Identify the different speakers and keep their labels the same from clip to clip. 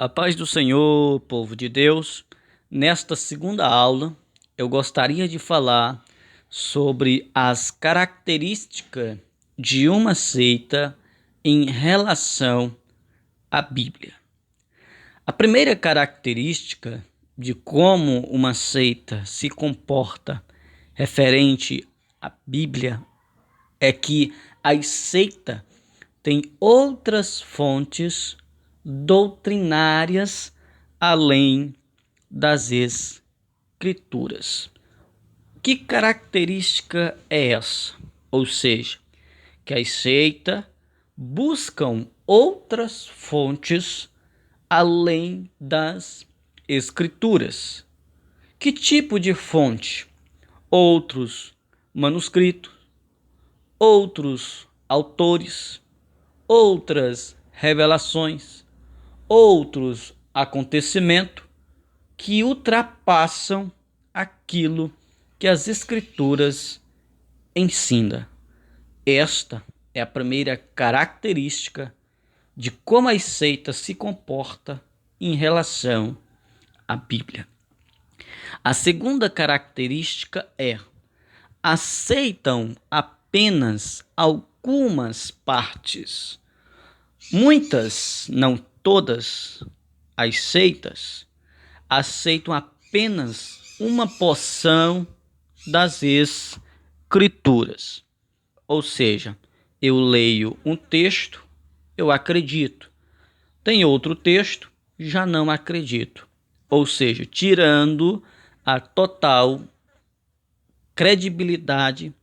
Speaker 1: A paz do Senhor, povo de Deus. Nesta segunda aula, eu gostaria de falar sobre as características de uma seita em relação à Bíblia. A primeira característica de como uma seita se comporta referente à Bíblia é que a seita tem outras fontes doutrinárias além das escrituras. Que característica é essa? Ou seja, que as seitas buscam outras fontes além das escrituras. Que tipo de fonte? Outros manuscritos, outros autores, outras revelações, outros acontecimentos que ultrapassam aquilo que as Escrituras ensinam. Esta é a primeira característica de como as seitas se comportam em relação à Bíblia. A segunda característica é: aceitam apenas algumas partes. Muitas, não todas, as seitas aceitam apenas uma porção das escrituras. Ou seja, eu leio um texto, eu acredito. Tem outro texto, já não acredito. Ou seja, tirando a total credibilidade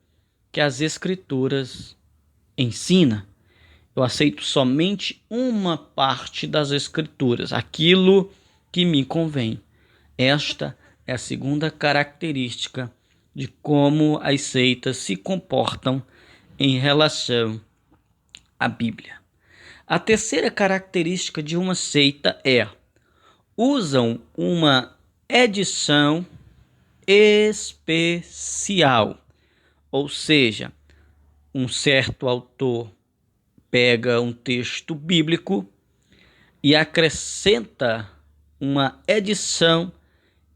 Speaker 1: que as escrituras ensinam. Eu aceito somente uma parte das escrituras, aquilo que me convém. Esta é a segunda característica de como as seitas se comportam em relação à Bíblia. A terceira característica de uma seita é: usam uma edição especial, ou seja, um certo autor pega um texto bíblico e acrescenta uma edição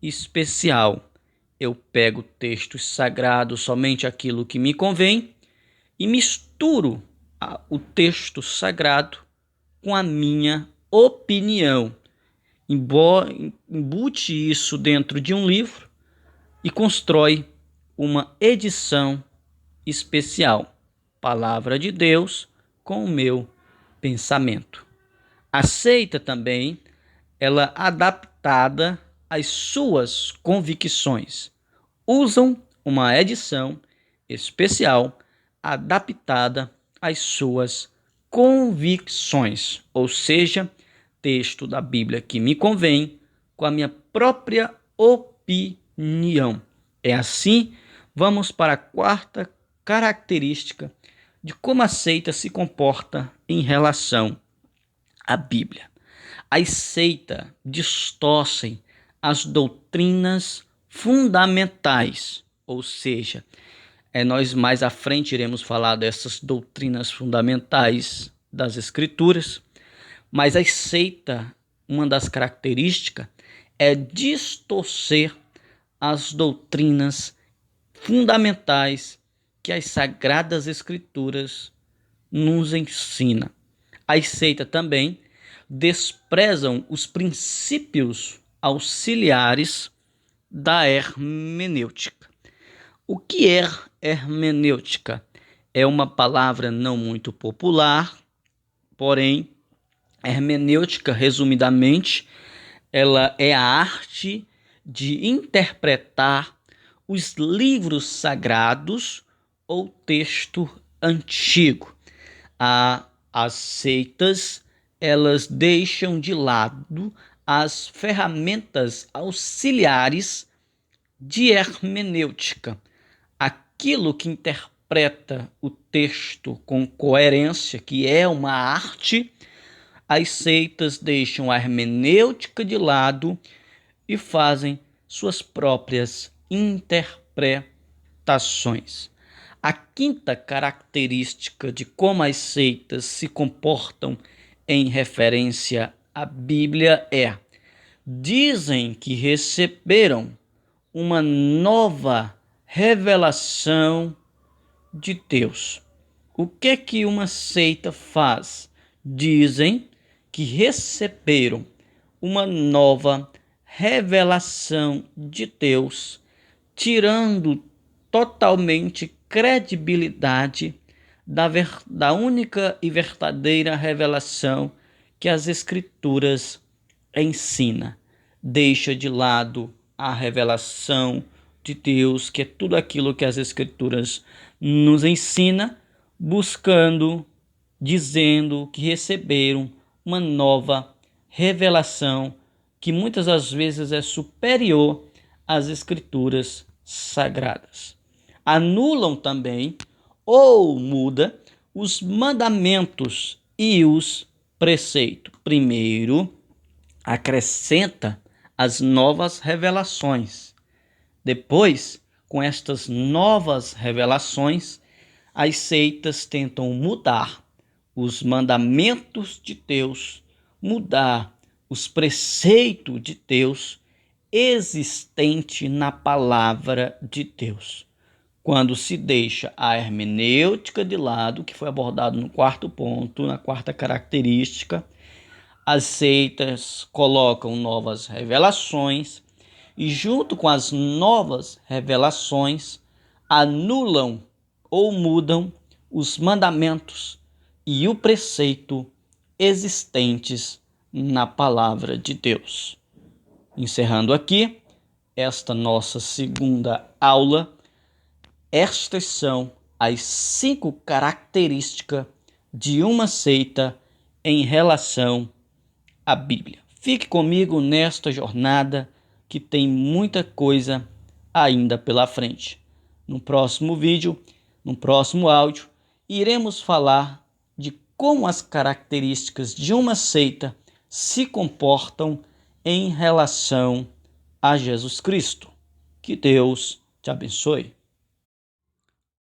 Speaker 1: especial. Eu pego textos sagrados, somente aquilo que me convém, e misturo o texto sagrado com a minha opinião. Embute isso dentro de um livro e constrói uma edição especial. Palavra de Deus com o meu pensamento. Aceita também ela adaptada às suas convicções. Usam uma edição especial adaptada às suas convicções, ou seja, texto da Bíblia que me convém com a minha própria opinião. É assim, vamos para a quarta característica de como a seita se comporta em relação à Bíblia. As seitas distorcem as doutrinas fundamentais, ou seja, nós mais à frente iremos falar dessas doutrinas fundamentais das Escrituras, mas a seita, uma das características é distorcer as doutrinas fundamentais que as Sagradas Escrituras nos ensinam. As seitas também desprezam os princípios auxiliares da hermenêutica. O que é hermenêutica? É uma palavra não muito popular, porém, hermenêutica, resumidamente, ela é a arte de interpretar os livros sagrados ou texto antigo. As seitas, elas deixam de lado as ferramentas auxiliares de hermenêutica, aquilo que interpreta o texto com coerência, que é uma arte. As seitas deixam a hermenêutica de lado e fazem suas próprias interpretações. A quinta característica de como as seitas se comportam em referência a Bíblia é: dizem que receberam uma nova revelação de Deus. O que uma seita faz? Dizem que receberam uma nova revelação de Deus, tirando totalmente credibilidade da única e verdadeira revelação que as Escrituras ensina. Deixa de lado a revelação de Deus, que é tudo aquilo que as Escrituras nos ensina, dizendo que receberam uma nova revelação que muitas das vezes é superior às Escrituras sagradas. Anulam também ou muda os mandamentos e os preceitos. Primeiro, acrescenta as novas revelações. Depois, com estas novas revelações, as seitas tentam mudar os mandamentos de Deus, mudar os preceitos de Deus existente na palavra de Deus. Quando se deixa a hermenêutica de lado, que foi abordado no quarto ponto, na quarta característica, as seitas colocam novas revelações e, junto com as novas revelações, anulam ou mudam os mandamentos e o preceito existentes na palavra de Deus. Encerrando aqui esta nossa segunda aula, estas são as 5 características de uma seita em relação à Bíblia. Fique comigo nesta jornada que tem muita coisa ainda pela frente. No próximo vídeo, no próximo áudio, iremos falar de como as características de uma seita se comportam em relação a Jesus Cristo. Que Deus te abençoe.